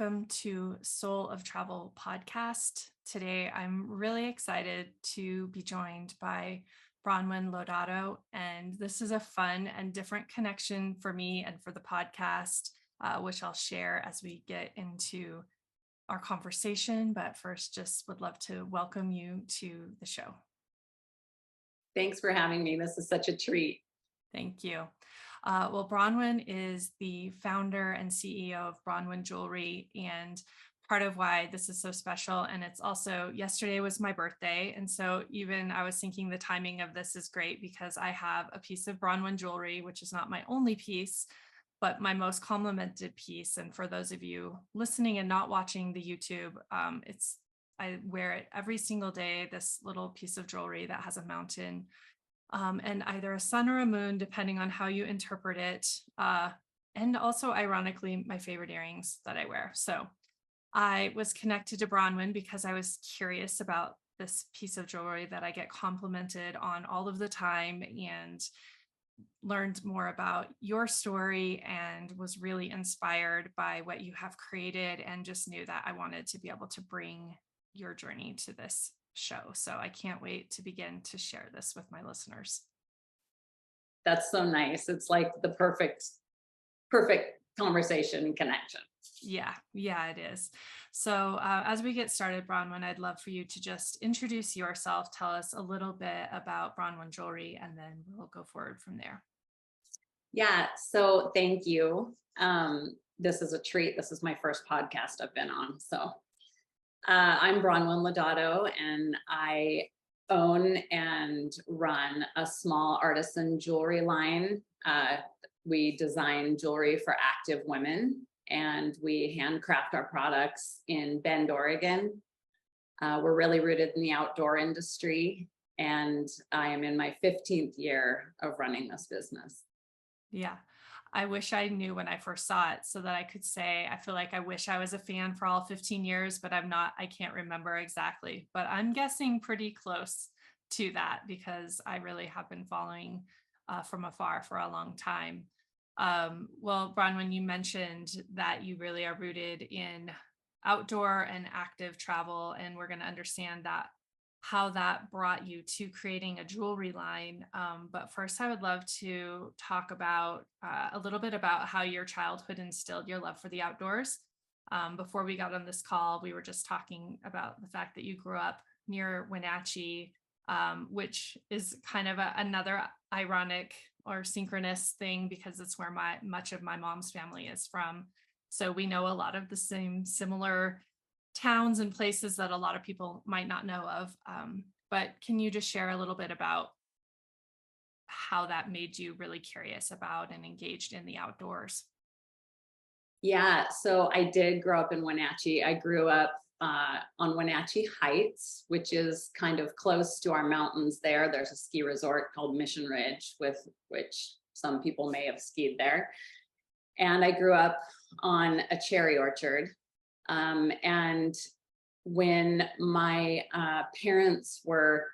welcome to Soul of Travel podcast. Today, I'm really excited to be joined by Bronwen Lodato, and this is a fun and different connection for me and for the podcast, which I'll share as we get into our conversation. But first, just would love to welcome you to the show. Thanks for having me. This is such a treat. Thank you. Well, Bronwen is the founder and CEO of Bronwen Jewelry, and part of why this is so special. And it's also, yesterday was my birthday. And so even I was thinking the timing of this is great because I have a piece of Bronwen Jewelry, which is not my only piece, but my most complimented piece. And for those of you listening and not watching the YouTube, I wear it every single day, this little piece of jewelry that has a mountain and either a sun or a moon, depending on how you interpret it. And also, ironically, my favorite earrings that I wear. So I was connected to Bronwen because I was curious about this piece of jewelry that I get complimented on all of the time, and learned more about your story and was really inspired by what you have created, and just knew that I wanted to be able to bring your journey to this show. So I can't wait to begin to share this with my listeners. That's so nice. It's like the perfect conversation and connection. Yeah, it is. So as we get started, Bronwen, I'd love for you to just introduce yourself, tell us a little bit about Bronwen Jewelry, and then we'll go forward from there. Yeah, so thank you. This is a treat. This is my first podcast I've been on. So I'm Bronwen Lodato, and I own and run a small artisan jewelry line. We design jewelry for active women, and we handcraft our products in Bend, Oregon. We're really rooted in the outdoor industry, and I am in my 15th year of running this business. Yeah. I wish I knew when I first saw it so that I could say, I feel like I wish I was a fan for all 15 years, but I'm not, I can't remember exactly, but I'm guessing pretty close to that because I really have been following from afar for a long time. Well, Bronwen, you mentioned that you really are rooted in outdoor and active travel, and we're going to understand that how that brought you to creating a jewelry line. But first, I would love to talk about a little bit about how your childhood instilled your love for the outdoors. Before we got on this call, we were just talking about the fact that you grew up near Wenatchee, which is kind of another ironic or synchronous thing because it's where much of my mom's family is from. So we know a lot of the similar towns and places that a lot of people might not know of. But can you just share a little bit about how that made you really curious about and engaged in the outdoors? Yeah, so I did grow up in Wenatchee. I grew up on Wenatchee Heights, which is kind of close to our mountains there. There's a ski resort called Mission Ridge, with which some people may have skied there. And I grew up on a cherry orchard. And when my parents were,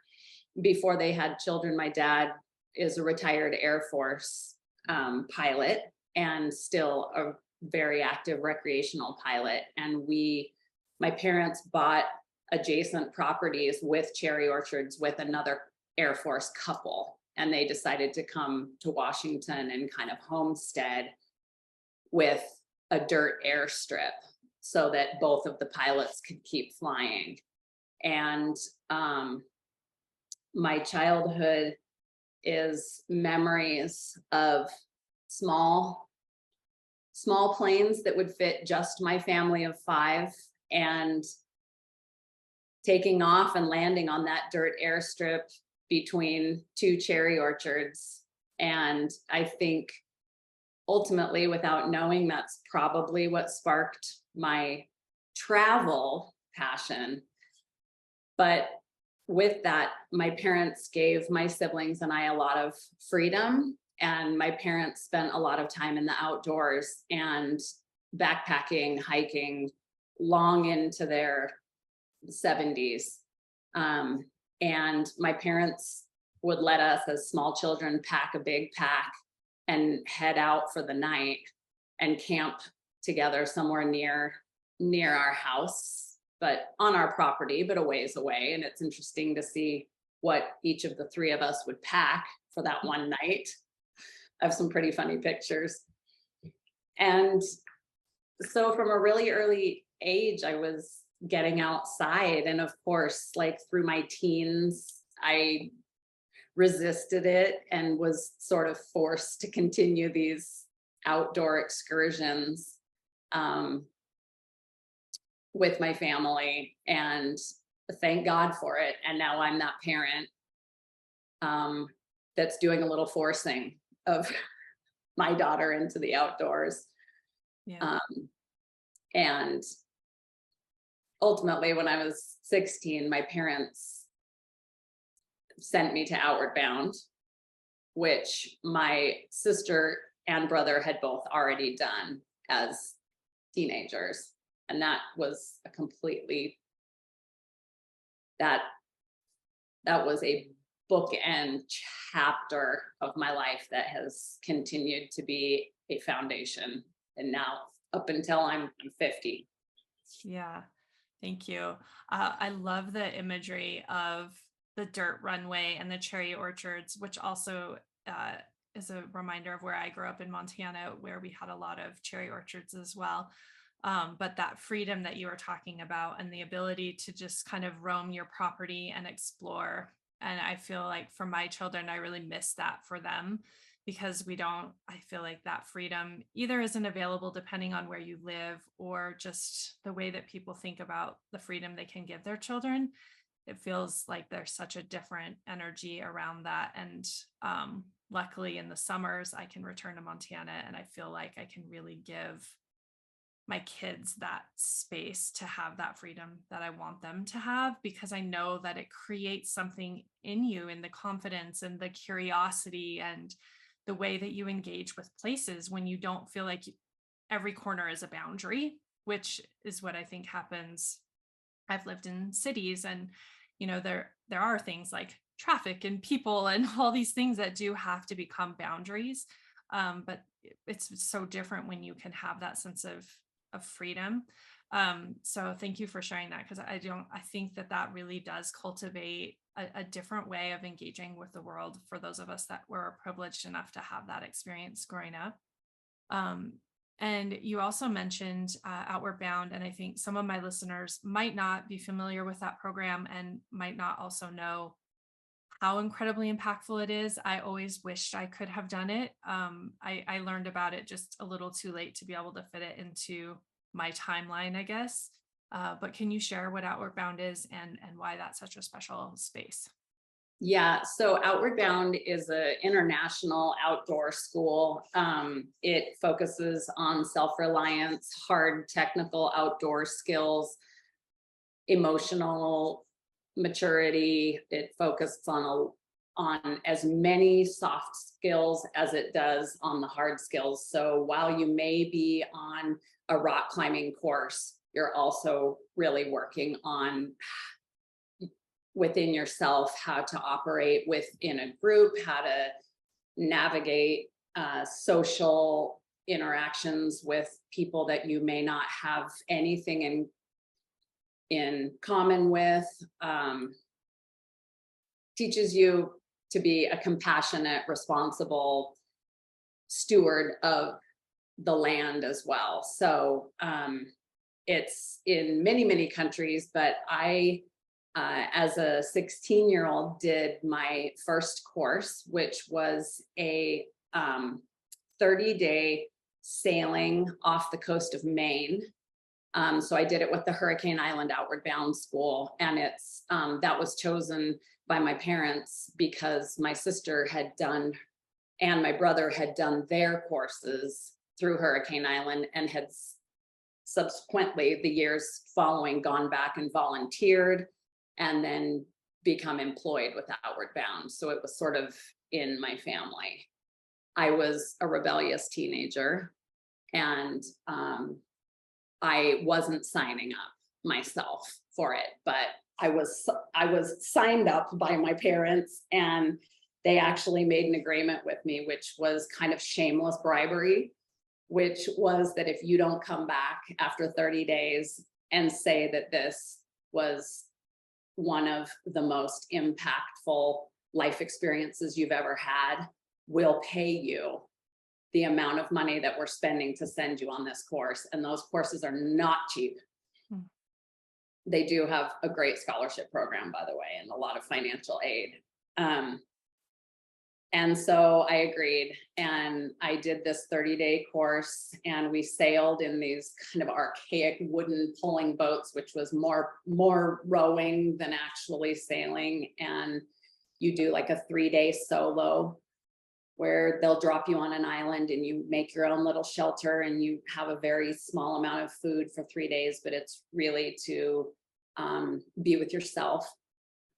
before they had children, my dad is a retired Air Force pilot and still a very active recreational pilot. And my parents bought adjacent properties with cherry orchards with another Air Force couple. And they decided to come to Washington and kind of homestead with a dirt airstrip, so that both of the pilots could keep flying. And my childhood is memories of small planes that would fit just my family of 5, and taking off and landing on that dirt airstrip between 2 cherry orchards. And I think ultimately, without knowing, that's probably what sparked my travel passion. But with that, my parents gave my siblings and I a lot of freedom, and my parents spent a lot of time in the outdoors and backpacking, hiking, long into their 70s. And my parents would let us as small children pack a big pack and head out for the night and camp together somewhere near near our house, but on our property, but a ways away. And it's interesting to see what each of the three of us would pack for that one night. I have some pretty funny pictures. And so from a really early age, I was getting outside. And of course, like through my teens, I resisted it and was sort of forced to continue these outdoor excursions with my family. And thank God for it. And now I'm that parent that's doing a little forcing of my daughter into the outdoors. Yeah. And ultimately, when I was 16, my parents sent me to Outward Bound, which my sister and brother had both already done as teenagers. And that was a completely, that was a bookend chapter of my life that has continued to be a foundation. And now up until I'm 50. Yeah. Thank you. I love the imagery of the dirt runway and the cherry orchards, which also is a reminder of where I grew up in Montana, where we had a lot of cherry orchards as well. But that freedom that you were talking about and the ability to just kind of roam your property and explore. And I feel like for my children, I really miss that for them because I feel like that freedom either isn't available depending on where you live or just the way that people think about the freedom they can give their children. It feels like there's such a different energy around that. And luckily in the summers, I can return to Montana and I feel like I can really give my kids that space to have that freedom that I want them to have, because I know that it creates something in you, in the confidence and the curiosity and the way that you engage with places when you don't feel like every corner is a boundary, which is what I think happens. I've lived in cities and, there are things like traffic and people and all these things that do have to become boundaries. But it's so different when you can have that sense of freedom. So thank you for sharing that, because I think that really does cultivate a different way of engaging with the world for those of us that were privileged enough to have that experience growing up. And you also mentioned Outward Bound, and I think some of my listeners might not be familiar with that program and might not also know how incredibly impactful it is. I always wished I could have done it. I learned about it just a little too late to be able to fit it into my timeline, I guess. But can you share what Outward Bound is and why that's such a special space? Yeah, so Outward Bound is an international outdoor school. It focuses on self-reliance, hard technical outdoor skills, emotional maturity. It focuses on as many soft skills as it does on the hard skills. So while you may be on a rock climbing course, you're also really working on within yourself, how to operate within a group, how to navigate social interactions with people that you may not have anything in common with. Teaches you to be a compassionate, responsible steward of the land as well. So it's in many, many countries, but I, as a 16-year-old, did my first course, which was a 30-day sailing off the coast of Maine. So I did it with the Hurricane Island Outward Bound School, and it's that was chosen by my parents because my sister had done and my brother had done their courses through Hurricane Island and had subsequently the years following gone back and volunteered and then become employed with Outward Bound. So it was sort of in my family. I was a rebellious teenager and I wasn't signing up myself for it, but I was signed up by my parents, and they actually made an agreement with me, which was kind of shameless bribery. which was that if you don't come back after 30 days and say that this was one of the most impactful life experiences you've ever had, we'll pay you the amount of money that we're spending to send you on this course. And those courses are not cheap. Hmm. They do have a great scholarship program, by the way, and a lot of financial aid. And so I agreed, and I did this 30-day course, and we sailed in these kind of archaic wooden pulling boats, which was more rowing than actually sailing. And you do like a 3-day solo where they'll drop you on an island and you make your own little shelter, and you have a very small amount of food for 3 days, but it's really to be with yourself,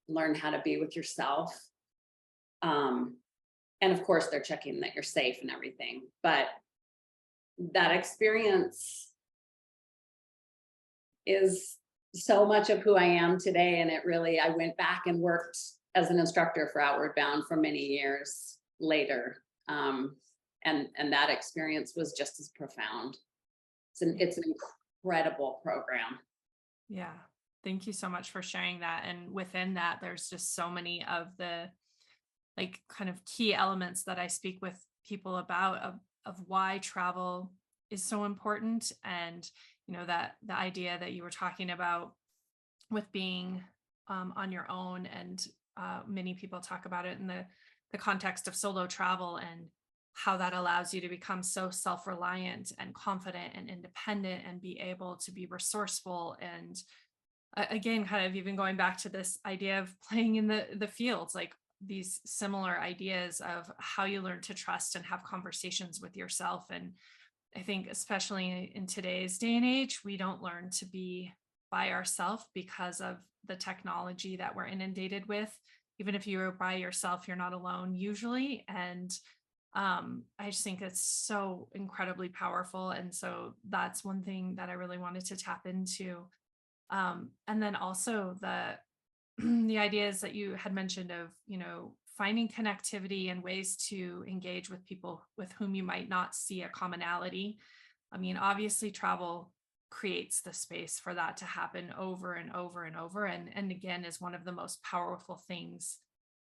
learn how to be with yourself. And of course, they're checking that you're safe and everything. But that experience is so much of who I am today. And it really, I went back and worked as an instructor for Outward Bound for many years later. And that experience was just as profound. It's an incredible program. Yeah. Thank you so much for sharing that. And within that, there's just so many of the like kind of key elements that I speak with people about of why travel is so important. And, you know, that the idea that you were talking about with being on your own, and many people talk about it in the context of solo travel, and how that allows you to become so self-reliant and confident and independent and be able to be resourceful. And again, kind of even going back to this idea of playing in the fields, like these similar ideas of how you learn to trust and have conversations with yourself. And I think especially in today's day and age, we don't learn to be by ourselves because of the technology that we're inundated with. Even if you're by yourself, you're not alone usually. And I just think it's so incredibly powerful. And so that's one thing that I really wanted to tap into. And then also the ideas that you had mentioned of, you know, finding connectivity and ways to engage with people with whom you might not see a commonality. I mean, obviously travel creates the space for that to happen over and over and over. And again, is one of the most powerful things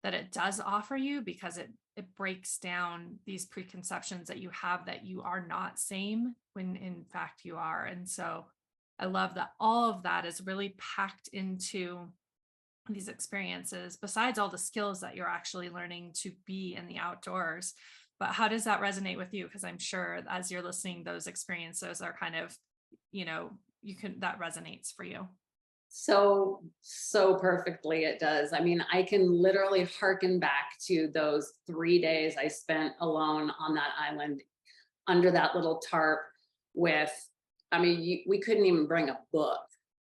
that it does offer you, because it breaks down these preconceptions that you have that you are not same when in fact you are. And so I love that all of that is really packed into these experiences, besides all the skills that you're actually learning to be in the outdoors. But how does that resonate with you? Because I'm sure as you're listening, those experiences are kind of, you know, that resonates for you. So perfectly it does. I mean, I can literally hearken back to those 3 days I spent alone on that island under that little tarp with, I mean, we couldn't even bring a book.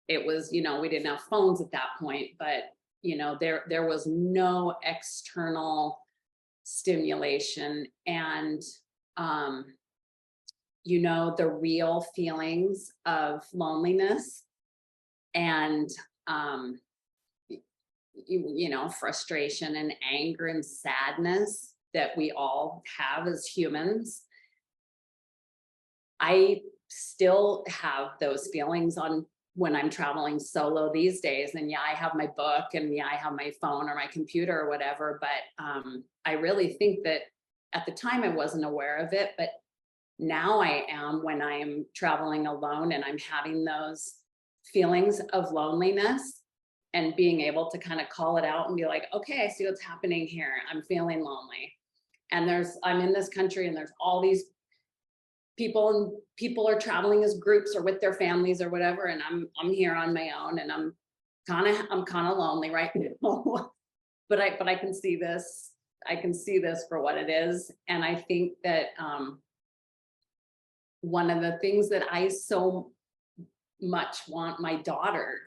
It was, you know, we didn't have phones at that point, but, you know, there was no external stimulation. And, you know, the real feelings of loneliness and, you know, frustration and anger and sadness that we all have as humans. I still have those feelings on when I'm traveling solo these days. And yeah, I have my book, and yeah, I have my phone or my computer or whatever. But I really think that at the time I wasn't aware of it, but now I am, when I am traveling alone and I'm having those feelings of loneliness, and being able to kind of call it out and be like, okay, I see what's happening here. I'm feeling lonely. And I'm in this country, and there's all these people, and people are traveling as groups or with their families or whatever. And I'm here on my own, and I'm kind of lonely right now. but I can see this. I can see this for what it is. And I think that one of the things that I so much want my daughter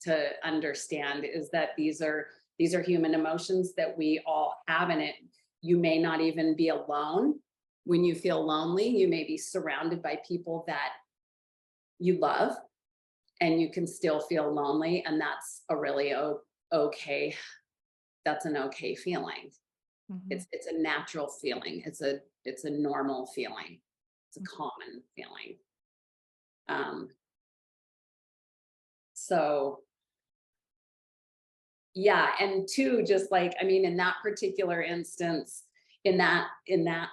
to understand is that these are human emotions that we all have in it. You may not even be alone when you feel lonely. You may be surrounded by people that you love, and you can still feel lonely. And that's a really okay. That's an okay feeling. Mhm. It's a natural feeling. It's a normal feeling. It's a common feeling. Um, so yeah, and two, just like, I mean, in that particular instance, in that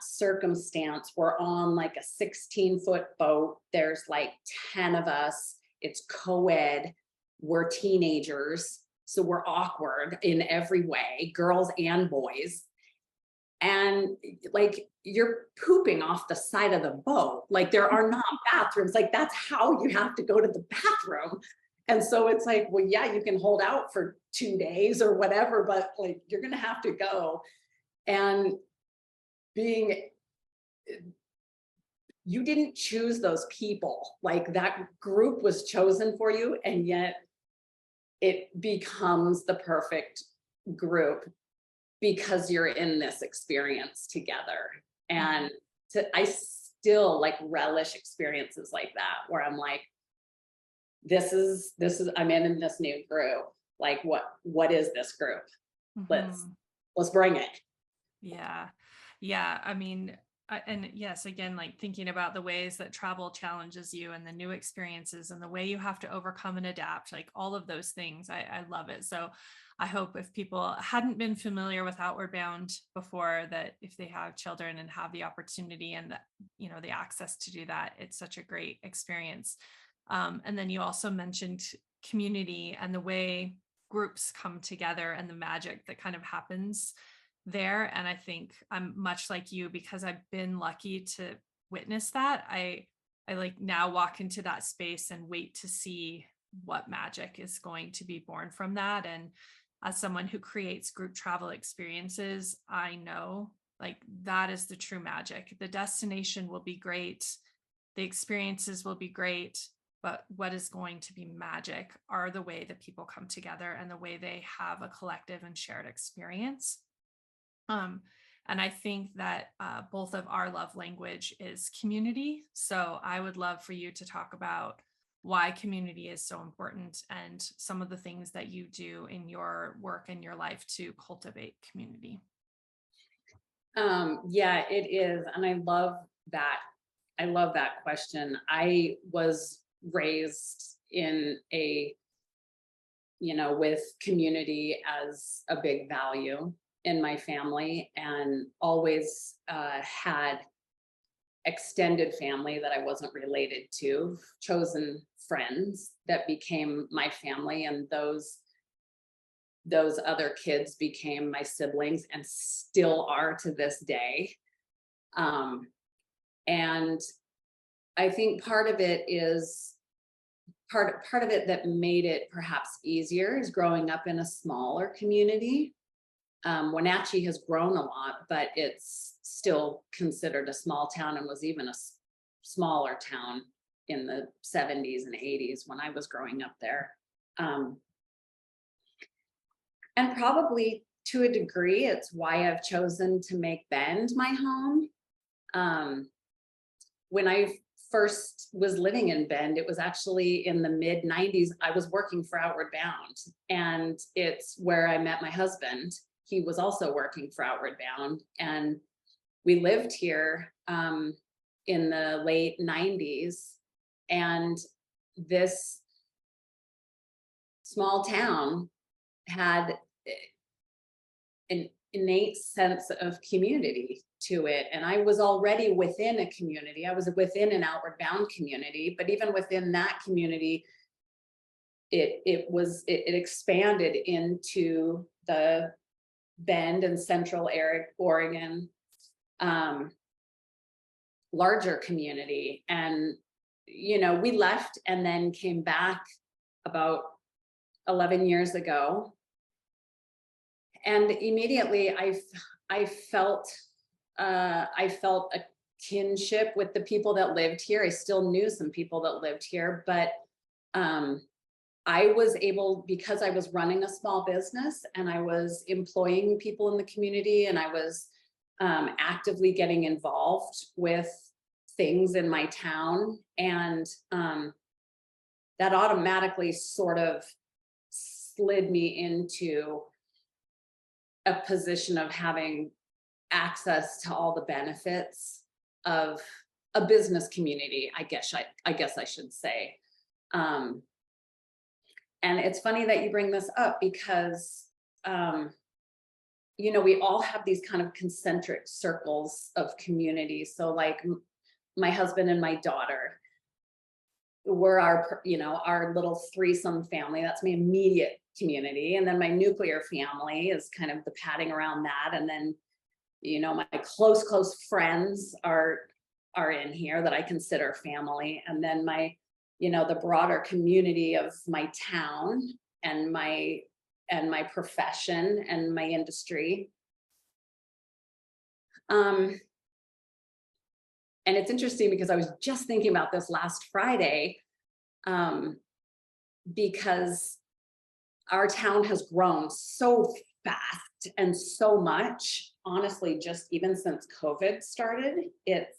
circumstance, we're on like a 16-foot boat. There's like 10 of us. It's co-ed. We're teenagers, so we're awkward in every way, girls and boys. And like you're pooping off the side of the boat. Like there are not bathrooms. Like that's how you have to go to the bathroom. And so it's like, well, yeah, you can hold out for 2 days or whatever, but like you're gonna have to go. And being, you didn't choose those people. Like that group was chosen for you, and yet it becomes the perfect group because you're in this experience together. And I still like relish experiences like that where I'm like, this is I'm in this new group. Like what is this group? Let's Mhm. let's bring it. Yeah. Yeah. I mean, and yes, again, like thinking about the ways that travel challenges you and the new experiences and the way you have to overcome and adapt, like all of those things, I love it. So I hope if people hadn't been familiar with Outward Bound before, that if they have children and have the opportunity and the, the access to do that, it's such a great experience. And then you also mentioned community and the way groups come together and the magic that kind of happens there. And I think I'm much like you because I've been lucky to witness that. I like now walk into that space and wait to see what magic is going to be born from that. And as someone who creates group travel experiences, I know like that is the true magic. The destination will be great, the experiences will be great, but what is going to be magic are the way that people come together and the way they have a collective and shared experience. Um, and I think that both of our love language is community. So I would love for you to talk about why community is so important and some of the things that you do in your work and your life to cultivate community. Yeah, it is. And I love that. I love that question. I was raised in a, with community as a big value in my family, and always had extended family that I wasn't related to, chosen friends that became my family, and those other kids became my siblings and still are to this day. And I think part of it is part of it that made it perhaps easier is growing up in a smaller community. Wenatchee has grown a lot, but it's still considered a small town, and was even a smaller town in the 70s and 80s when I was growing up there. Um, and probably to a degree, it's why I've chosen to make Bend my home. Um, when I first was living in Bend, it was actually in the mid 90s. I was working for Outward Bound, and it's where I met my husband. He was also working for Outward Bound, and we lived here in the late 90s. And this small town had an innate sense of community to it. And I was already within a community. I was within an Outward Bound community, but even within that community, it expanded into the Bend and Central Oregon larger community. And we left and then came back about 11 years ago, and immediately I felt a kinship with the people that lived here. I still knew some people that lived here, but I was able, because I was running a small business and I was employing people in the community, and I was actively getting involved with things in my town, and that automatically sort of slid me into a position of having access to all the benefits of a business community, I guess I should say. Um, and it's funny that you bring this up because, we all have these kind of concentric circles of community. So like my husband and my daughter, we're our little threesome family. That's my immediate community. And then my nuclear family is kind of the padding around that. And then, my close friends are in here that I consider family. And then the broader community of my town and my profession and my industry. And it's interesting because I was just thinking about this last Friday, because our town has grown so fast and so much. Honestly, just even since COVID started, it's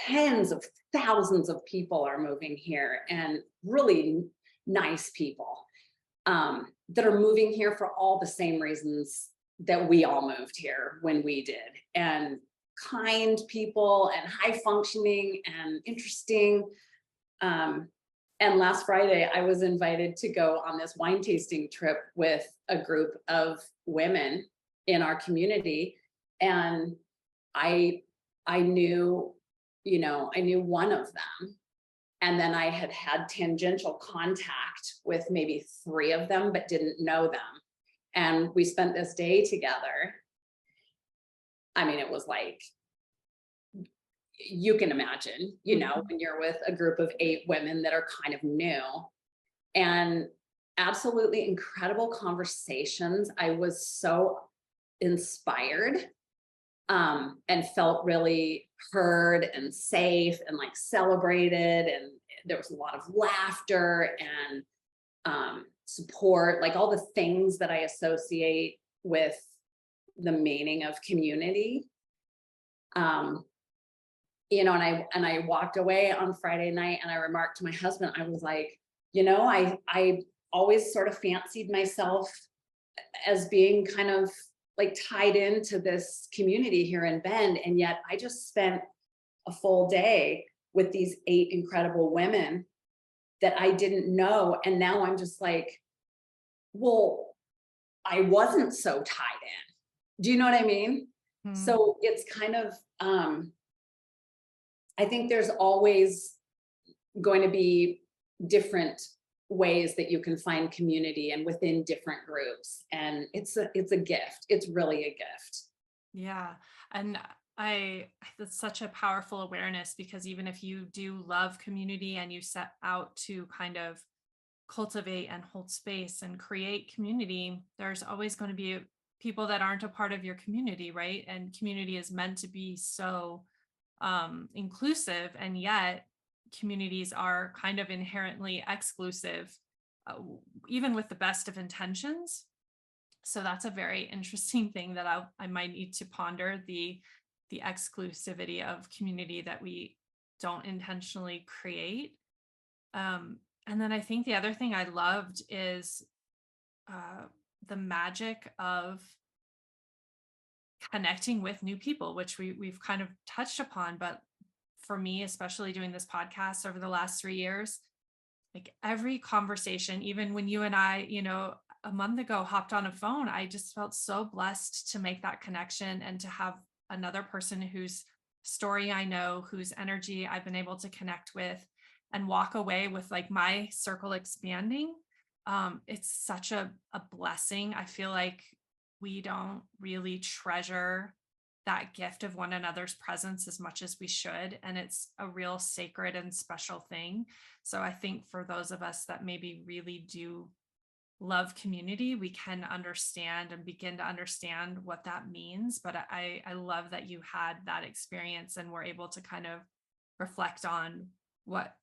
tens of thousands of people are moving here, and really nice people that are moving here for all the same reasons that we all moved here when we did. And kind people and high functioning and interesting. And last Friday, I was invited to go on this wine tasting trip with a group of women in our community. And I knew, I knew one of them. And then I had tangential contact with maybe 3 of them, but didn't know them. And we spent this day together. I mean, it was like, you can imagine, when you're with a group of 8 women that are kind of new, and absolutely incredible conversations. I was so inspired, and felt really heard and safe and like celebrated. And there was a lot of laughter and support, like all the things that I associate with the meaning of community. And I walked away on Friday night and I remarked to my husband, I was like, I always sort of fancied myself as being kind of like tied into this community here in Bend. And yet I just spent a full day with these 8 incredible women that I didn't know. And now I'm just like, well, I wasn't so tied in. Do you know what I mean? So it's kind of, I think there's always going to be different ways that you can find community and within different groups. And it's a gift. It's really a gift. Yeah. And that's such a powerful awareness, because even if you do love community and you set out to kind of cultivate and hold space and create community, there's always going to be people that aren't a part of your community, right? And community is meant to be so inclusive, and yet communities are kind of inherently exclusive, uh, even with the best of intentions. So that's a very interesting thing that I might need to ponder, the exclusivity of community that we don't intentionally create. And then I think the other thing I loved is the magic of connecting with new people, which we've kind of touched upon. But for me, especially doing this podcast over the last 3 years, like every conversation, even when you and I, a month ago hopped on a phone, I just felt so blessed to make that connection and to have another person whose story I know, whose energy I've been able to connect with, and walk away with like my circle expanding. It's such a blessing. I feel like we don't really treasure that gift of one another's presence as much as we should. And it's a real sacred and special thing. So I think for those of us that maybe really do love community, we can understand and begin to understand what that means. But I love that you had that experience and were able to kind of reflect on what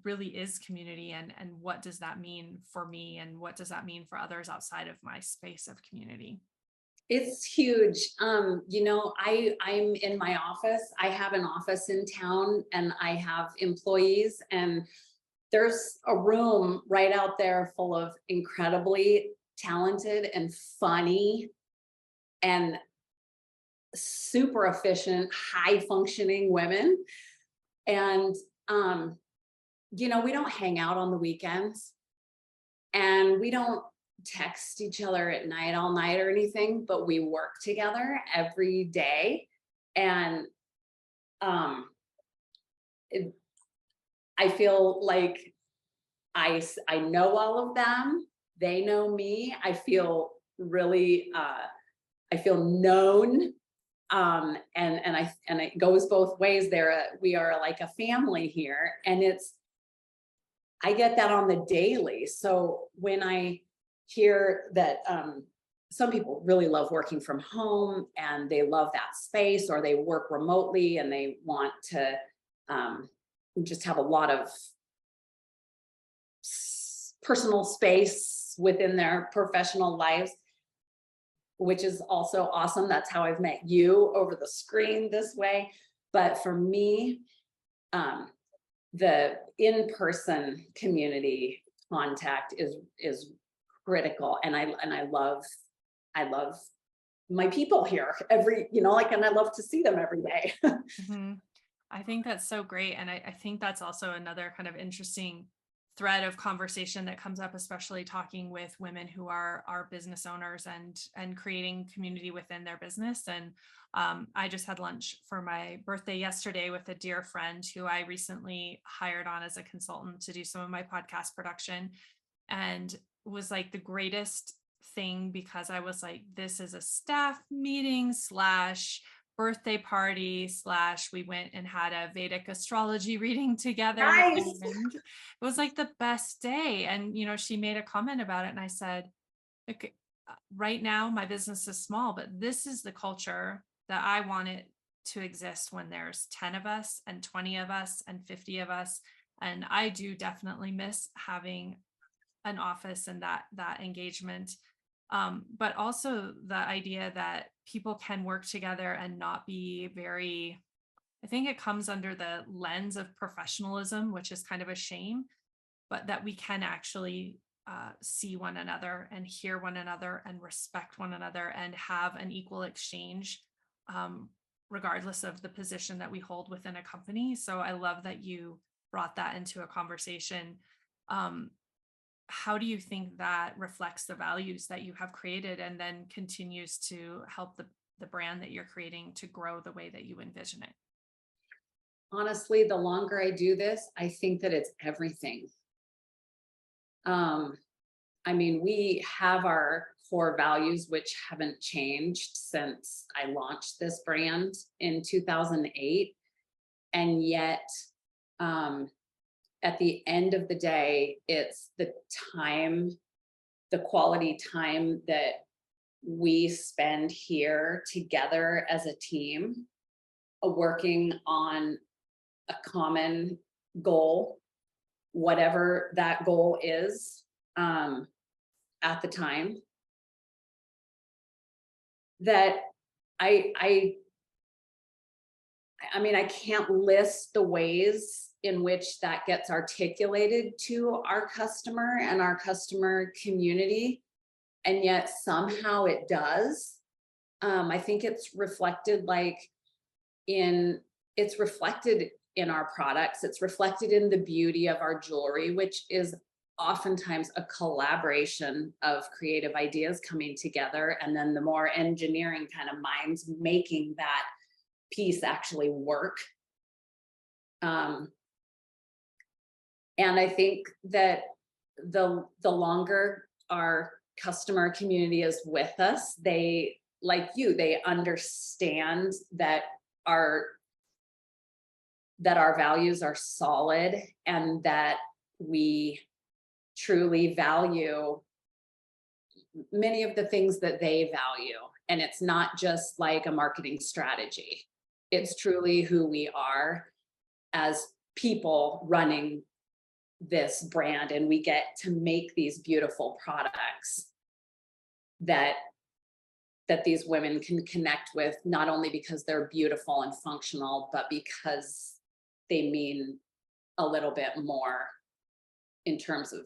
really is community, and what does that mean for me, and what does that mean for others outside of my space of community. It's huge. I'm in my office. I have an office in town and I have employees, and there's a room right out there full of incredibly talented and funny and super efficient, high functioning women. And, we don't hang out on the weekends, and we don't text each other at night all night or anything, but we work together every day. And um, it, I feel like I know all of them. They know me. I feel really, I feel known. And it goes both ways there. We are like a family here, and I get that on the daily. So when I hear that some people really love working from home and they love that space, or they work remotely and they want to um, just have a lot of personal space within their professional lives, which is also awesome. That's how I've met you, over the screen this way. But for me, um, the in-person community contact is critical. And I love my people here and I love to see them every day. Mhm. I think that's so great. And I think that's also another kind of interesting thread of conversation that comes up, especially talking with women who are business owners and creating community within their business. And I just had lunch for my birthday yesterday with a dear friend who I recently hired on as a consultant to do some of my podcast production, and was like the greatest thing, because I was like, this is a staff meeting slash birthday party slash we went and had a Vedic astrology reading together, Nice. and it was like the best day. And she made a comment about it, and I said, okay, right now my business is small, but this is the culture that I want it to exist when there's 10 of us and 20 of us and 50 of us. And I do definitely miss having an office and that engagement. But also the idea that people can work together and not be very, I think it comes under the lens of professionalism, which is kind of a shame, but that we can actually see one another and hear one another and respect one another and have an equal exchange, regardless of the position that we hold within a company. So I love that you brought that into a conversation. Um, how do you think that reflects the values that you have created and then continues to help the brand that you're creating to grow the way that you envision it? Honestly, the longer I do this, I think that it's everything. Um, I mean, we have our core values, which haven't changed since I launched this brand in 2008. And yet, um, at the end of the day, it's the quality time that we spend here together as a team, working on a common goal, whatever that goal is, at the time, that I I I mean, I can't list the ways in which that gets articulated to our customer and our customer community, and yet somehow it does. I think in it's reflected in our products. It's reflected in the beauty of our jewelry, which is oftentimes a collaboration of creative ideas coming together, and then the more engineering kind of minds making that piece actually work. Um, and I think that the longer our customer community is with us, they, like you, they understand our that our values are solid, and that we truly value many of the things that they value. And it's not just like a marketing strategy. It's truly who we are as people running this brand, and we get to make these beautiful products that these women can connect with, not only because they're beautiful and functional, but because they mean a little bit more in terms of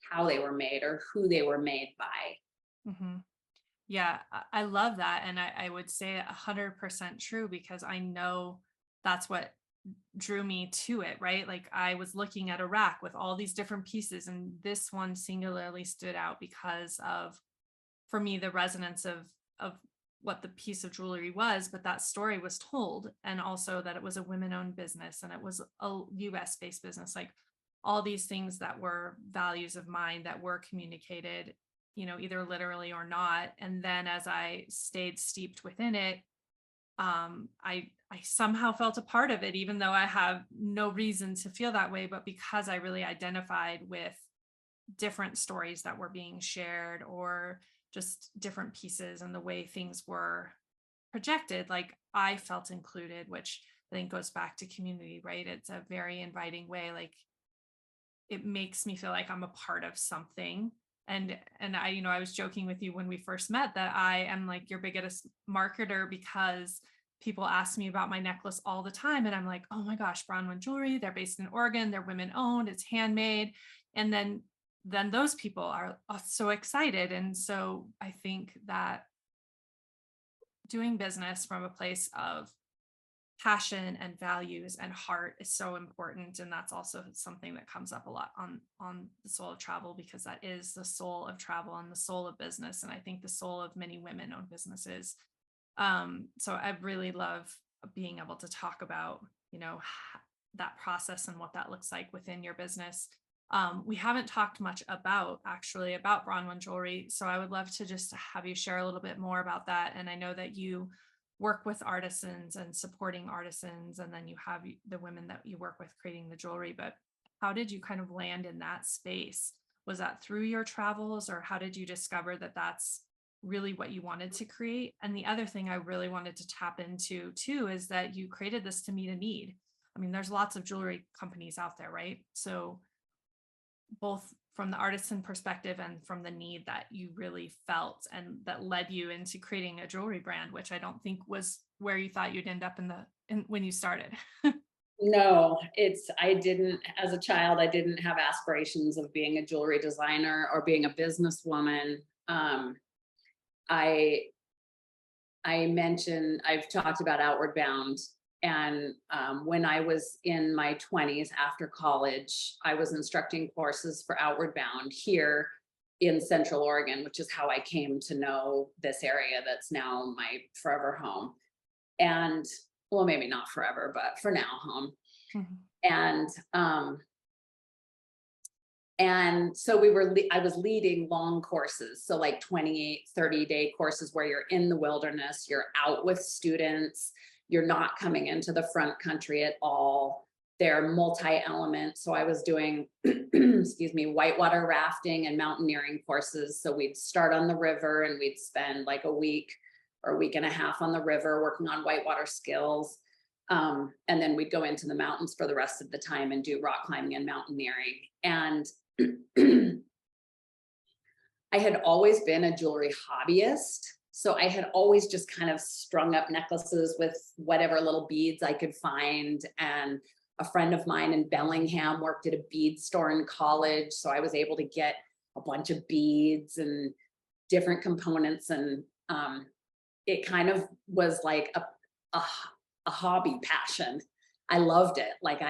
how they were made or who they were made by. Mhm. Yeah, I love that. And I would say 100% true because I know that's what drew me to it, right? Like I was looking at a rack with all these different pieces, and this one singularly stood out because of, for me, the resonance of what the piece of jewelry was, but that story was told, and also that it was a women-owned business and it was a US based business. Like all these things that were values of mine that were communicated, either literally or not. And then as I stayed steeped within it, I somehow felt a part of it, even though I have no reason to feel that way. But because I really identified with different stories that were being shared, or just different pieces and the way things were projected, like I felt included, which I think goes back to community, right? It's a very inviting way. Like it makes me feel like I'm a part of something. And I was joking with you when we first met that I am like your biggest marketer, because people ask me about my necklace all the time and I'm like, "Oh my gosh, Bronwen Jewelry, they're based in Oregon, they're women owned, it's handmade." And then those people are so excited. And so I think that doing business from a place of passion and values and heart is so important, and that's also something that comes up a lot on the soul of travel, because that is the soul of travel and the soul of business, and I think the soul of many women owned businesses. So I really love being able to talk about, that process and what that looks like within your business. We haven't talked much about, actually, about Bronwen Jewelry, so I would love to just have you share a little bit more about that. And I know that you work with artisans and supporting artisans, and then you have the women that you work with creating the jewelry. But how did you kind of land in that space? Was that through your travels, or how did you discover that that's really what you wanted to create? And the other thing I really wanted to tap into too is that you created this to meet a need. I mean, there's lots of jewelry companies out there, right? So both from the artisan perspective and from the need that you really felt and that led you into creating a jewelry brand, which I don't think was where you thought you'd end up when you started. No, I didn't, as a child, I didn't have aspirations of being a jewelry designer or being a businesswoman. I I've talked about Outward Bound. And when I was in my 20s after college, I was instructing courses for Outward Bound here in Central Oregon, which is how I came to know this area that's now my forever home. And well, maybe not forever, but for now, home. Mhm. And so I was leading long courses. So like 28, 30-day courses where you're in the wilderness, you're out with students, you're not coming into the front country at all. They're multi-element. So I was doing, excuse me, whitewater rafting and mountaineering courses. So we'd start on the river and we'd spend like a week or a week and a half on the river working on whitewater skills. And then we'd go into the mountains for the rest of the time and do rock climbing and mountaineering. And I had always been a jewelry hobbyist. So I had always just kind of strung up necklaces with whatever little beads I could find. And a friend of mine in Bellingham worked at a bead store in college. So I was able to get a bunch of beads and different components. And it kind of was like a hobby passion. I loved it. Like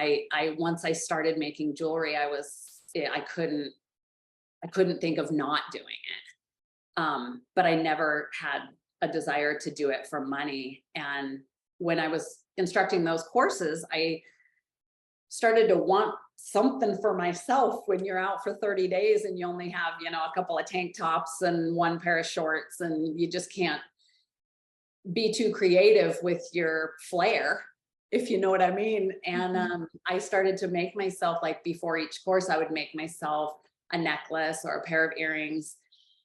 once I started making jewelry, I couldn't think of not doing it. But I never had a desire to do it for money. And when I was instructing those courses, I started to want something for myself when you're out for 30 days and you only have, a couple of tank tops and one pair of shorts, and you just can't be too creative with your flair, if you know what I mean. And I started to make myself, like before each course, I would make myself a necklace or a pair of earrings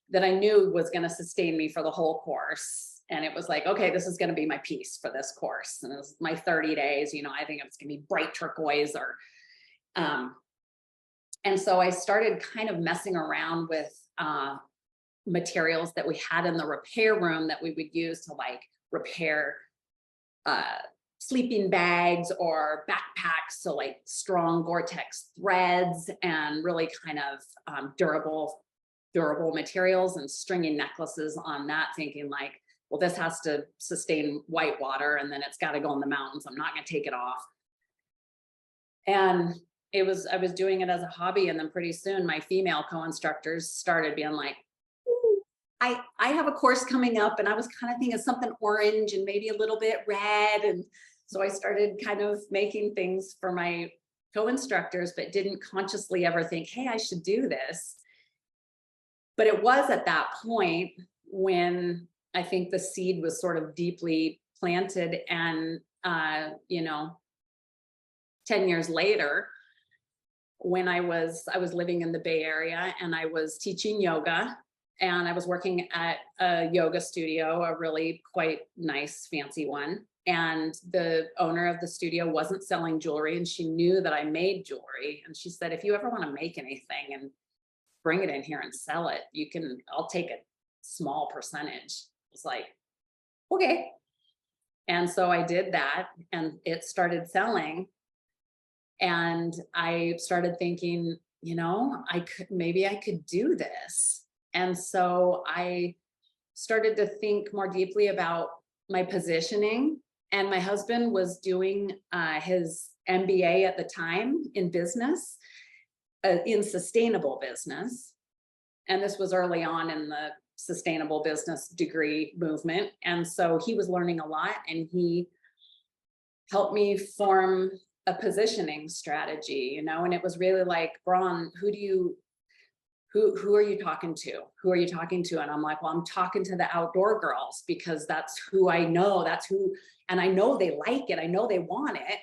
that I knew was going to sustain me for the whole course. And it was like, okay, this is going to be my piece for this course. And it was my 30 days, I think it's going to be bright turquoise or, and so I started kind of messing around with, materials that we had in the repair room that we would use to like repair sleeping bags or backpacks. So like strong Gore-Tex threads and really kind of durable durable materials and stringing necklaces on that, thinking like, well, this has to sustain white water and then it's got to go in the mountains. I'm not going to take it off. And I was doing it as a hobby. And then pretty soon my female co-instructors started being like, "Ooh, I have a course coming up." And I was kind of thinking of something orange and maybe a little bit red. And so I started kind of making things for my co-instructors, but didn't consciously ever think, hey, I should do this. But it was at that point when I think the seed was sort of deeply planted. And, 10 years later, when I was living in the Bay Area and I was teaching yoga, and I was working at a yoga studio, a really quite nice, fancy one. And the owner of the studio wasn't selling jewelry, and she knew that I made jewelry. And she said, if you ever want to make anything and bring it in here and sell it, I'll take a small percentage. I was like, okay. And so I did that and it started selling. And I started thinking, maybe I could do this. And so I started to think more deeply about my positioning. And my husband was doing his MBA at the time in business, in sustainable business. And this was early on in the sustainable business degree movement. And so he was learning a lot, and he helped me form a positioning strategy, and it was really like, Bron, who are you talking to? Who are you talking to? And I'm like, well, I'm talking to the outdoor girls because that's who I know. And I know they like it. I know they want it,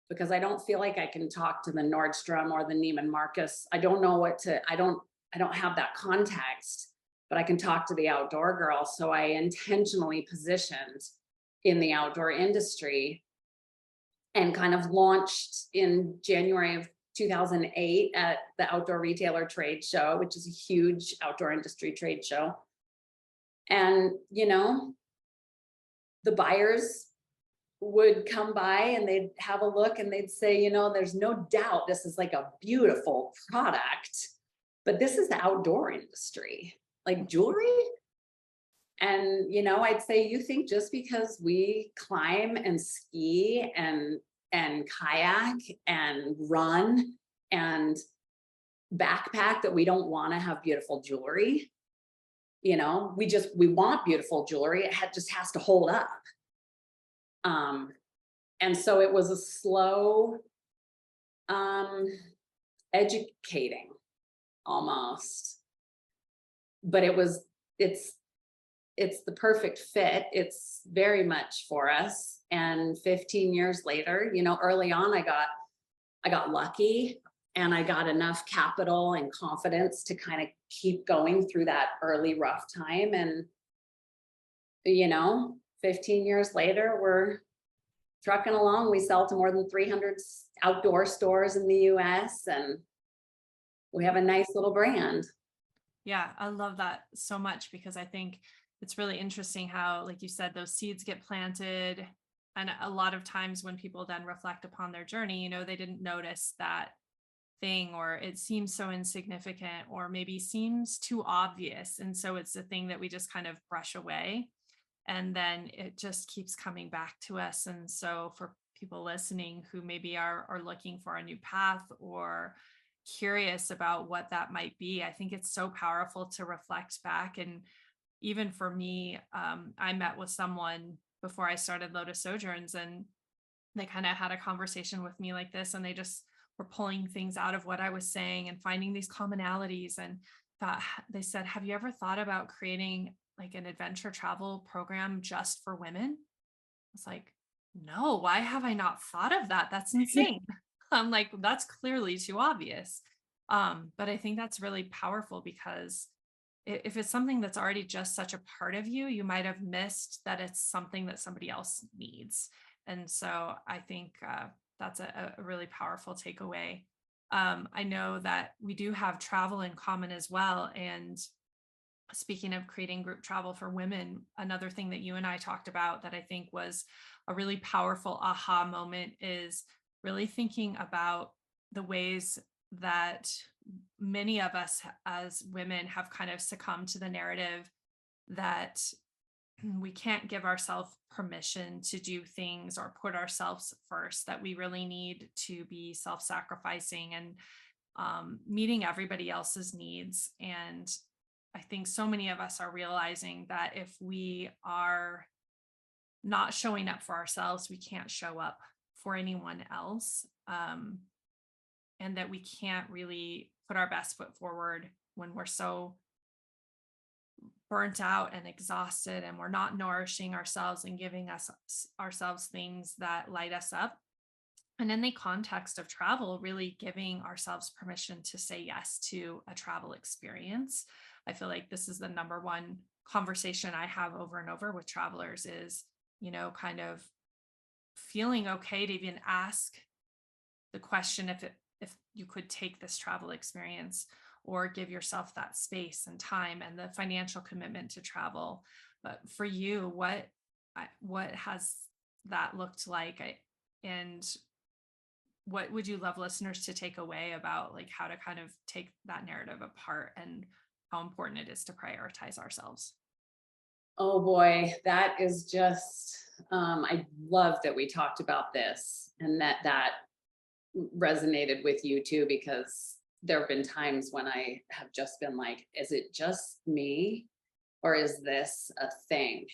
because I don't feel like I can talk to the Nordstrom or the Neiman Marcus. I don't have that context, but I can talk to the outdoor girl. So I intentionally positioned in the outdoor industry and kind of launched in January of 2008 at the Outdoor Retailer Trade Show, which is a huge outdoor industry trade show. And, the buyers would come by and they'd have a look and they'd say, there's no doubt this is like a beautiful product, but this is the outdoor industry, like jewelry. And, I'd say, you think just because we climb and ski and kayak and run and backpack that we don't want to have beautiful jewelry? We want beautiful jewelry. It just has to hold up. And so it was a slow educating almost, but it's the perfect fit. It's very much for us. And 15 years later, early on, I got lucky, and I got enough capital and confidence to kind of keep going through that early rough time. And, 15 years later, we're trucking along. We sell to more than 300 outdoor stores in the US, and we have a nice little brand. Yeah, I love that so much, because I think it's really interesting how, like you said, those seeds get planted. And a lot of times when people then reflect upon their journey, they didn't notice that thing, or it seems so insignificant, or maybe seems too obvious. And so it's the thing that we just kind of brush away. And then it just keeps coming back to us. And so for people listening who maybe are looking for a new path or curious about what that might be, I think it's so powerful to reflect back. And even for me, I met with someone before I started Lotus Sojourns, and they kind of had a conversation with me like this, and they just were pulling things out of what I was saying and finding these commonalities. And they said, have you ever thought about creating like an adventure travel program just for women? I was like, no, why have I not thought of that? That's insane. I'm like, that's clearly too obvious. But I think that's really powerful, because if it's something that's already just such a part of you, you might have missed that it's something that somebody else needs. And so I think that's a really powerful takeaway. I know that we do have travel in common as well. And speaking of creating group travel for women, another thing that you and I talked about that I think was a really powerful aha moment is really thinking about the ways that many of us as women have kind of succumbed to the narrative that we can't give ourselves permission to do things or put ourselves first, that we really need to be self sacrificing and meeting everybody else's needs. And I think so many of us are realizing that if we are not showing up for ourselves, we can't show up for anyone else. And that we can't really put our best foot forward when we're so burnt out and exhausted and we're not nourishing ourselves and giving us ourselves things that light us up. And in the context of travel, really giving ourselves permission to say yes to a travel experience. I feel like this is the number one conversation I have over and over with travelers is, kind of feeling okay to even ask the question if you could take this travel experience, or give yourself that space and time and the financial commitment to travel. But for you, what has that looked like? And what would you love listeners to take away about like how to kind of take that narrative apart and how important it is to prioritize ourselves? Oh boy, that is just, I love that we talked about this and that resonated with you too, because there have been times when I have just been like, is it just me or is this a thing?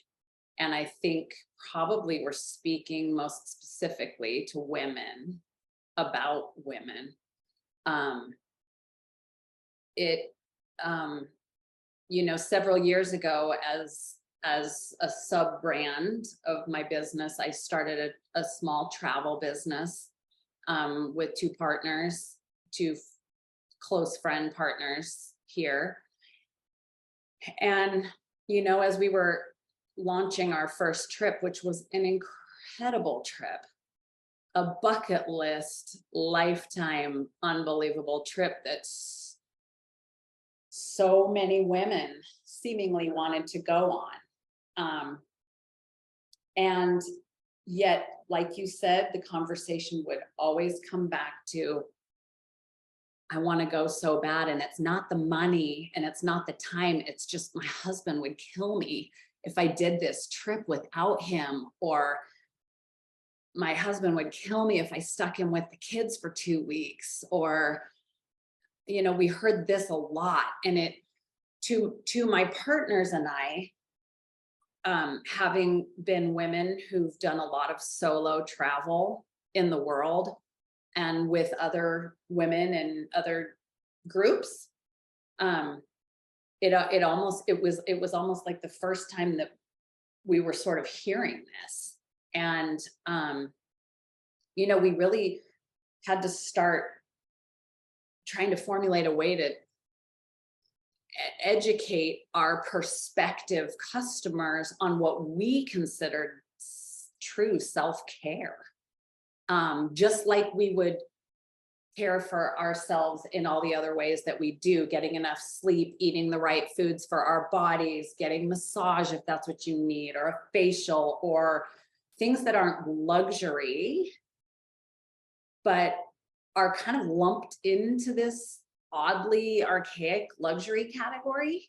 And I think probably we're speaking most specifically to women about women. It, several years ago, as a sub brand of my business, I started a small travel business with two partners, two close friend partners here. And, as we were launching our first trip, which was an incredible trip, a bucket list, lifetime, unbelievable trip that so many women seemingly wanted to go on. And yet, like you said, the conversation would always come back to, I want to go so bad. And it's not the money and it's not the time. It's just my husband would kill me if I did this trip without him, or my husband would kill me if I stuck him with the kids for 2 weeks, or, we heard this a lot. And it, to my partners and I, having been women who've done a lot of solo travel in the world and with other women and other groups, it was almost like the first time that we were sort of hearing this. And we really had to start trying to formulate a way to educate our prospective customers on what we considered true self-care. Just like we would care for ourselves in all the other ways that we do, getting enough sleep, eating the right foods for our bodies, getting massage if that's what you need, or a facial, or things that aren't luxury, but are kind of lumped into this oddly archaic luxury category.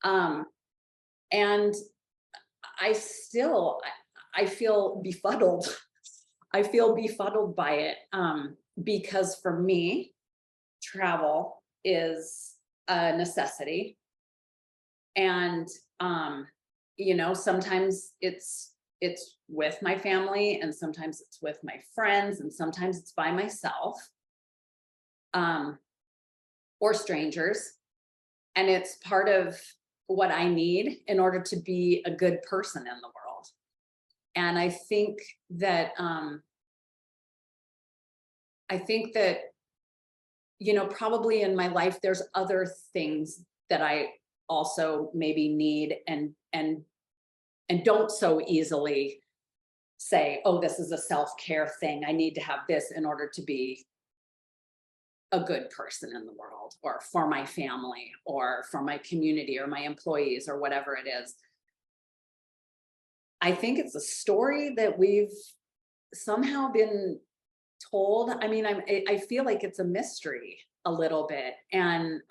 And I feel befuddled. I feel befuddled by it, because for me, travel is a necessity. And, sometimes it's with my family, and sometimes it's with my friends, and sometimes it's by myself, or strangers. And it's part of what I need in order to be a good person in the world. And I think that, probably in my life, there's other things that I also maybe need and don't so easily say, oh, this is a self-care thing. I need to have this in order to be a good person in the world, or for my family, or for my community, or my employees, or whatever it is. I think it's a story that we've somehow been told. I mean, I feel like it's a mystery. a little bit. And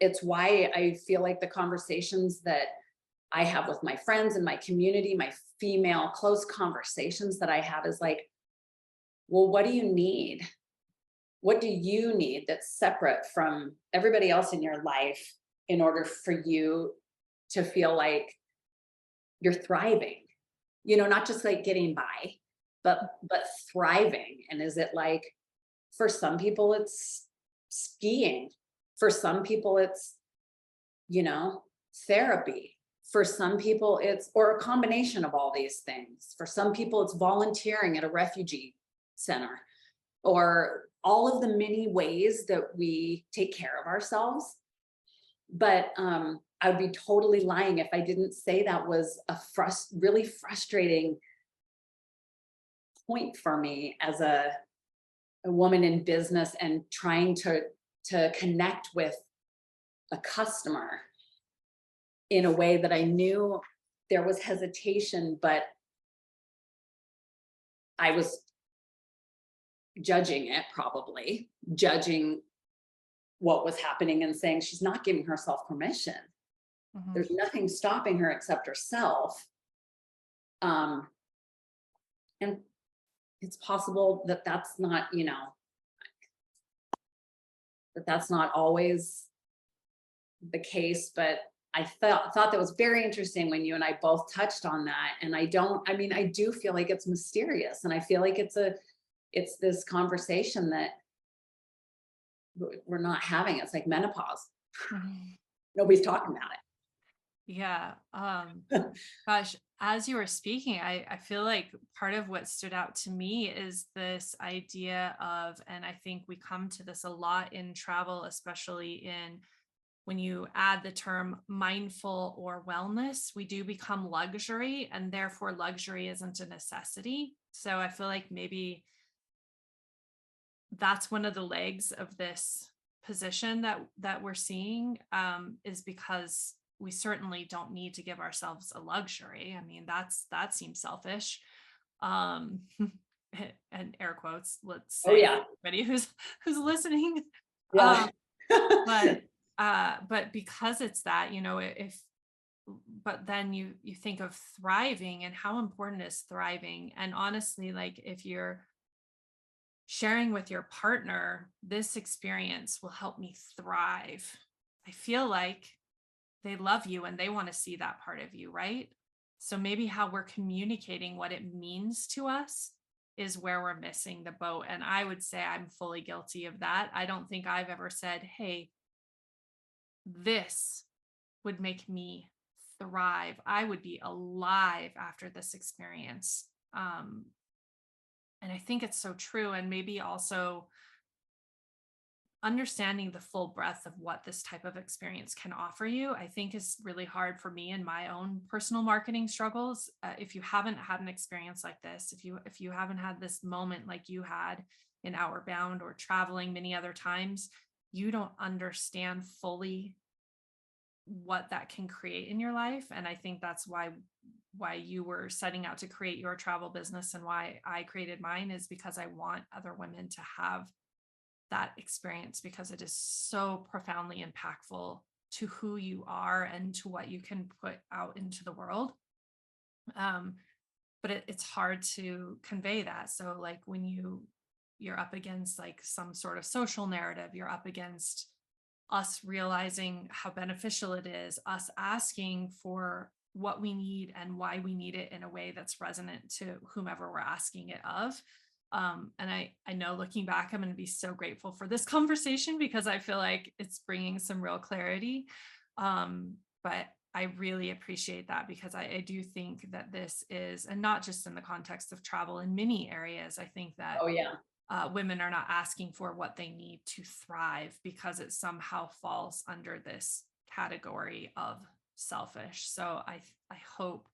it's why I feel like the conversations that I have with my friends and my community, my female close conversations that I have is like, well, what do you need? What do you need that's separate from everybody else in your life in order for you to feel like you're thriving? You know, not just like getting by, but thriving. And is it like, for some people it's skiing, for some people it's, you know, therapy, for some people it's, or a combination of all these things. For some people it's volunteering at a refugee center, or all of the many ways that we take care of ourselves. But I would be totally lying if I didn't say that was a really frustrating point for me as a woman in business and trying to connect with a customer in a way that I knew there was hesitation, but I was judging it, probably judging what was happening and saying she's not giving herself permission. Mhm. There's nothing stopping her except herself. And it's possible that that's not, you know, that that's not always the case, but I thought that was very interesting when you and I both touched on that. And I mean, I do feel like it's mysterious, and I feel like it's this conversation that we're not having. It's like menopause. Mhm. Nobody's talking about Yeah. it. Gosh, as you were speaking, I feel like part of what stood out to me is this idea of, and I think we come to this a lot in travel, especially in when you add the term mindful or wellness, we do become luxury, and therefore luxury isn't a necessity. So I feel like maybe that's one of the legs of this position that we're seeing, is because we certainly don't need to give ourselves a luxury. I mean, that seems selfish. Um, and air quotes, let's Oh say, yeah. anybody who's listening. Yeah. Um, but but because it's that, you know, if but then you think of thriving and how important is thriving. And honestly, like if you're sharing with your partner, this experience will help me thrive. I feel like they love you and they want to see that part of you, right? So maybe how we're communicating what it means to us is where we're missing the boat. And I would say I'm fully guilty of that. I don't think I've ever said, hey, this would make me thrive. I would be alive after this experience. And I think it's so true. And maybe also understanding the full breadth of what this type of experience can offer you, I think is really hard for me in my own personal marketing struggles. If you haven't had an experience like this, if you haven't had this moment like you had in Outward Bound or traveling many other times, you don't understand fully what that can create in your life. And I think that's why you were setting out to create your travel business and why I created mine, is because I want other women to have that experience, because it is so profoundly impactful to who you are and to what you can put out into the world. Um, but it's hard to convey that. So like when you're up against like some sort of social narrative, you're up against us realizing how beneficial it is, us asking for what we need and why we need it in a way that's resonant to whomever we're asking it of. And I know looking back, I'm going to be so grateful for this conversation because I feel like it's bringing some real clarity. But I really appreciate that, because I do think that this is, and not just in the context of travel, in many areas, I think that Oh yeah. women are not asking for what they need to thrive because it somehow falls under this category of selfish. So I hope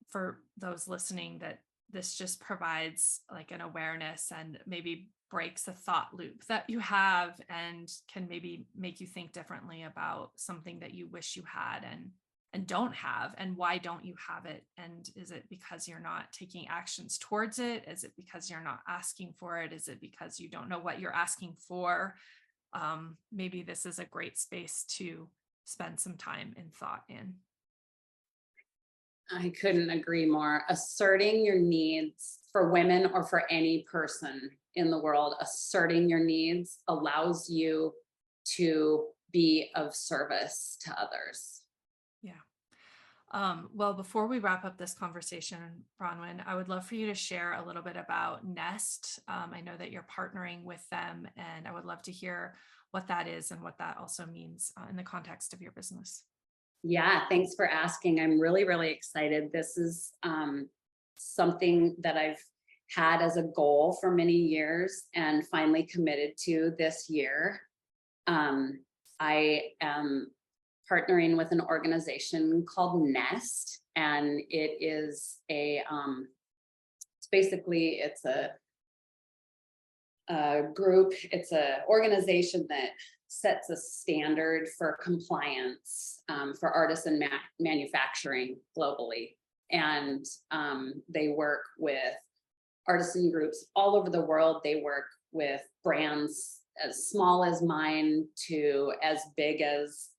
for those listening that this just provides like an awareness and maybe breaks a thought loop that you have and can maybe make you think differently about something that you wish you had, and and don't have, and why don't you have it? And is it because you're not taking actions towards it? Is it because you're not asking for it? Is it because you don't know what you're asking for? Maybe this is a great space to spend some time and thought in. I couldn't agree more. Asserting your needs for women or for any person in the world, asserting your needs allows you to be of service to others. Yeah. Well, before we wrap up this conversation, Bronwen, I would love for you to share a little bit about Nest. I know that you're partnering with them, and I would love to hear what that is and what that also means in the context of your business. Yeah, thanks for asking. I'm really, really excited. This is something that I've had as a goal for many years and finally committed to this year. I am partnering with an organization called Nest, and it is it's basically a group. It's an organization that sets a standard for compliance for artisan manufacturing globally. And they work with artisan groups all over the world. They work with brands as small as mine to as big as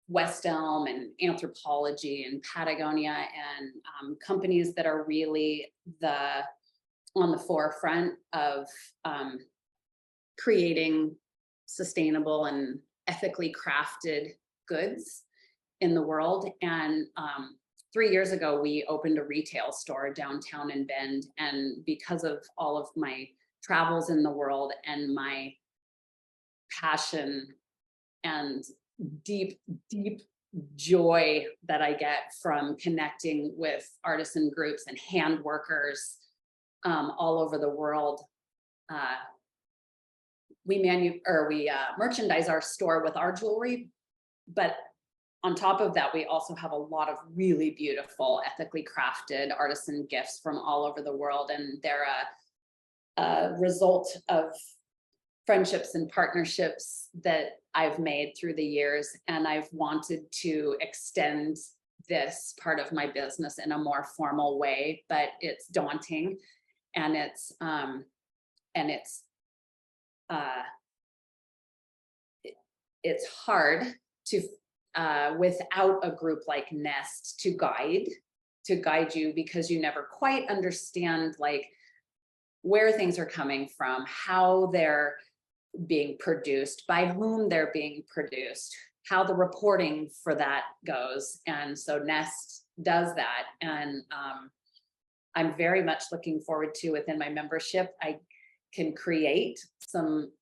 West Elm and Anthropology and Patagonia, and companies that are really on the forefront of creating sustainable and ethically crafted goods in the world. And 3 years ago, we opened a retail store downtown in Bend. And because of all of my travels in the world and my passion and deep, deep joy that I get from connecting with artisan groups and hand workers all over the world, we merchandise our store with our jewelry, but on top of that, we also have a lot of really beautiful, ethically crafted artisan gifts from all over the world, and they're a result of friendships and partnerships that I've made through the years, and I've wanted to extend this part of my business in a more formal way, but it's daunting, and it's hard to without a group like Nest to guide you, because you never quite understand like where things are coming from, how they're being produced, by whom they're being produced, how the reporting for that goes. And so Nest does that. And I'm very much looking forward to, within my membership, I can create some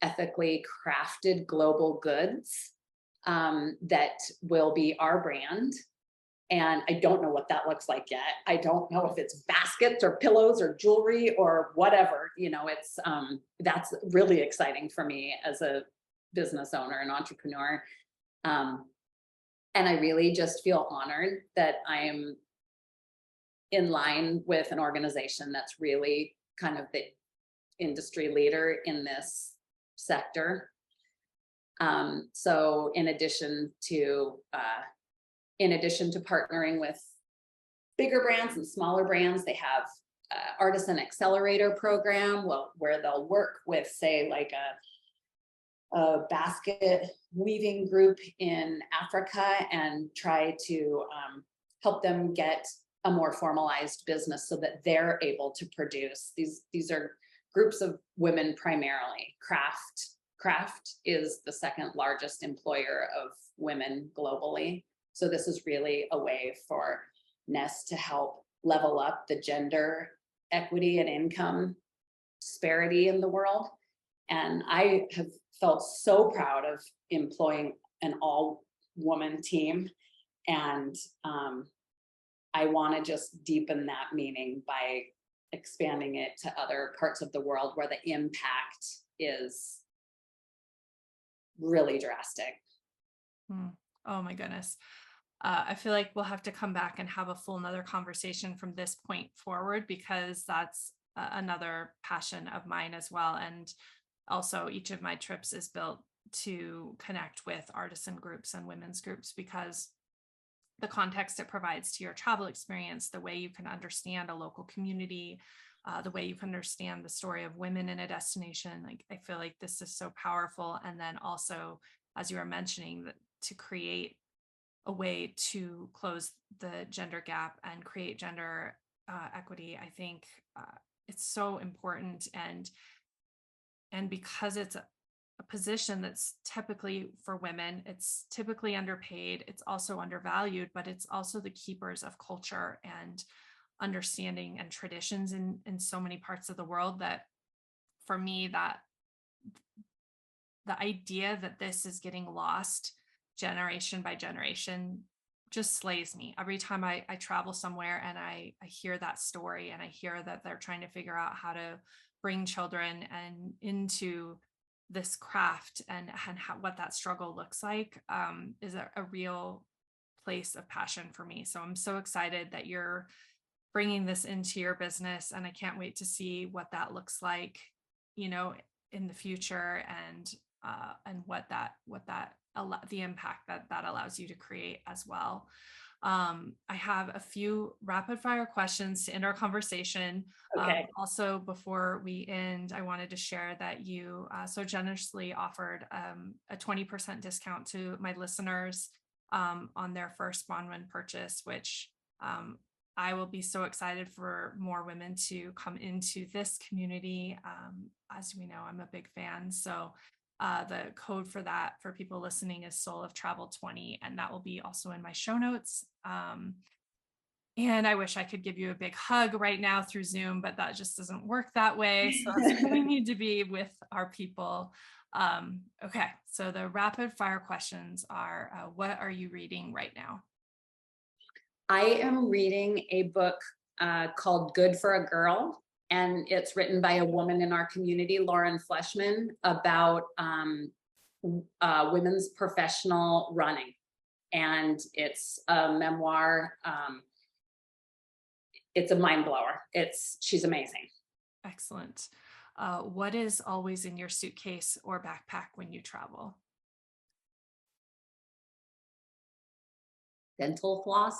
ethically crafted global goods that will be our brand. And I don't know what that looks like yet. I don't know if it's baskets or pillows or jewelry or whatever, it's that's really exciting for me as a business owner and entrepreneur. And I really just feel honored that I am in line with an organization that's really kind of the industry leader in this sector. So in addition to partnering with bigger brands and smaller brands, they have artisan accelerator program, where they'll work with, say, like a basket weaving group in Africa and try to help them get a more formalized business so that they're able to produce. These are groups of women primarily. Craft is the second largest employer of women globally. So this is really a way for Nest to help level up the gender equity and income disparity in the world. And I have felt so proud of employing an all-woman team. And I want to just deepen that meaning by expanding it to other parts of the world where the impact is really drastic. Oh my goodness. I feel like we'll have to come back and have a full another conversation from this point forward, because that's another passion of mine as well. And also each of my trips is built to connect with artisan groups and women's groups, because the context it provides to your travel experience, the way you can understand a local community, the way you can understand the story of women in a destination. Like, I feel like this is so powerful. And then also, as you were mentioning, that to create a way to close the gender gap and create gender equity, I think it's so important. And because it's a position that's typically for women, it's typically underpaid, it's also undervalued, but it's also the keepers of culture and understanding and traditions in so many parts of the world, that for me, that the idea that this is getting lost generation by generation just slays me. Every time I travel somewhere and I hear that story, and I hear that they're trying to figure out how to bring children and into this craft, and how, what that struggle looks like, is a real place of passion for me. So I'm so excited that you're bringing this into your business, and I can't wait to see what that looks like, you know, in the future, and the impact that that allows you to create as well. I have a few rapid fire questions to end our conversation. Okay. Also, before we end, I wanted to share that you so generously offered a 20% discount to my listeners on their first Bronwen purchase, which I will be so excited for more women to come into this community. As we know, I'm a big fan. So the code for that for people listening is Soul of Travel 20, and that will be also in my show notes. And I wish I could give you a big hug right now through Zoom, but that just doesn't work that way. So that's where we need to be with our people. Okay, so the rapid fire questions are, what are you reading right now? I am reading a book called Good for a Girl, and it's written by a woman in our community, Lauren Fleshman, about women's professional running. And it's a memoir. It's a mind blower. She's amazing. Excellent. What is always in your suitcase or backpack when you travel? Dental floss.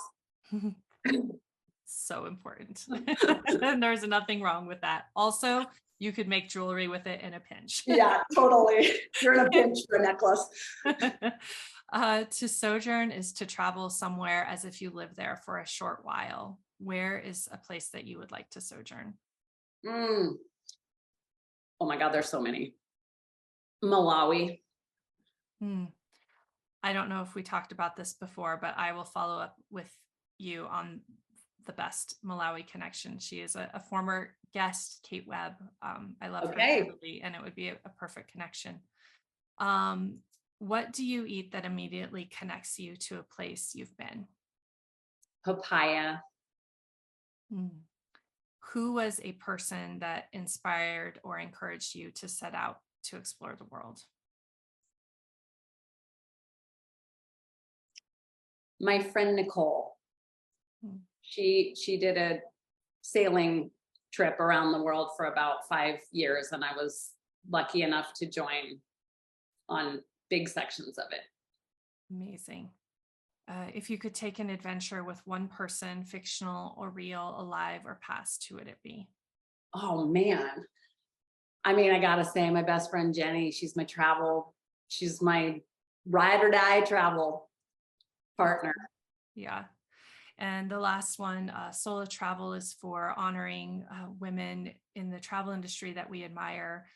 So important. And there's nothing wrong with that. Also, you could make jewelry with it in a pinch. Yeah, totally. You're in a pinch for a necklace. To sojourn is to travel somewhere as if you live there for a short while. Where is a place that you would like to sojourn? Oh my God, there's so many. Malawi. I don't know if we talked about this before, but I will follow up with you on the best Malawi connection. She is a former guest, Kate Webb. I love her dearly, and it would be a perfect connection. What do you eat that immediately connects you to a place you've been? Papaya. Who was a person that inspired or encouraged you to set out to explore the world? My friend Nicole. She did a sailing trip around the world for about 5 years, and I was lucky enough to join on big sections of it. Amazing. If you could take an adventure with one person, fictional or real, alive or past, who would it be? Oh man. I mean, I gotta say, my best friend Jenny, she's my ride or die travel partner. Yeah. And the last one, Soul of Travel, is for honoring women in the travel industry that we admire,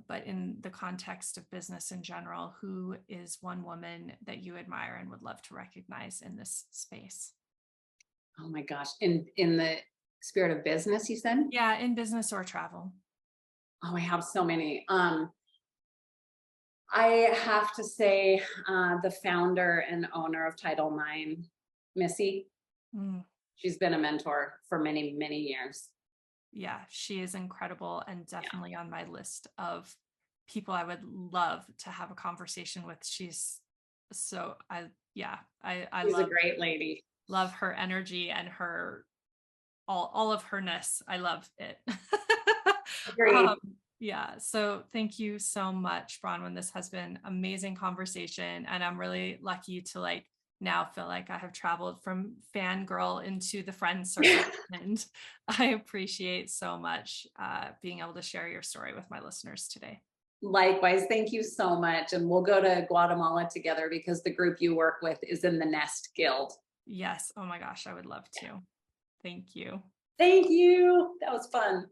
but in the context of business in general. Who is one woman that you admire and would love to recognize in this space? Oh my gosh. In the spirit of business, you said? Yeah, in business or travel. Oh, I have so many. I have to say the founder and owner of Title IX, Missy. She's been a mentor for many, many years. Yeah, she is incredible, and definitely on my list of people I would love to have a conversation with. She's so I She's a great lady. Love her energy and her all of herness. I love it. Agreed. Yeah. So thank you so much, Bronwyn. This has been amazing conversation. And I'm really lucky to like now feel like I have traveled from fangirl into the friend circle. And I appreciate so much being able to share your story with my listeners today. Likewise, thank you so much. And we'll go to Guatemala together because the group you work with is in the Nest Guild. Yes. Oh my gosh, I would love to. Thank you. Thank you. That was fun.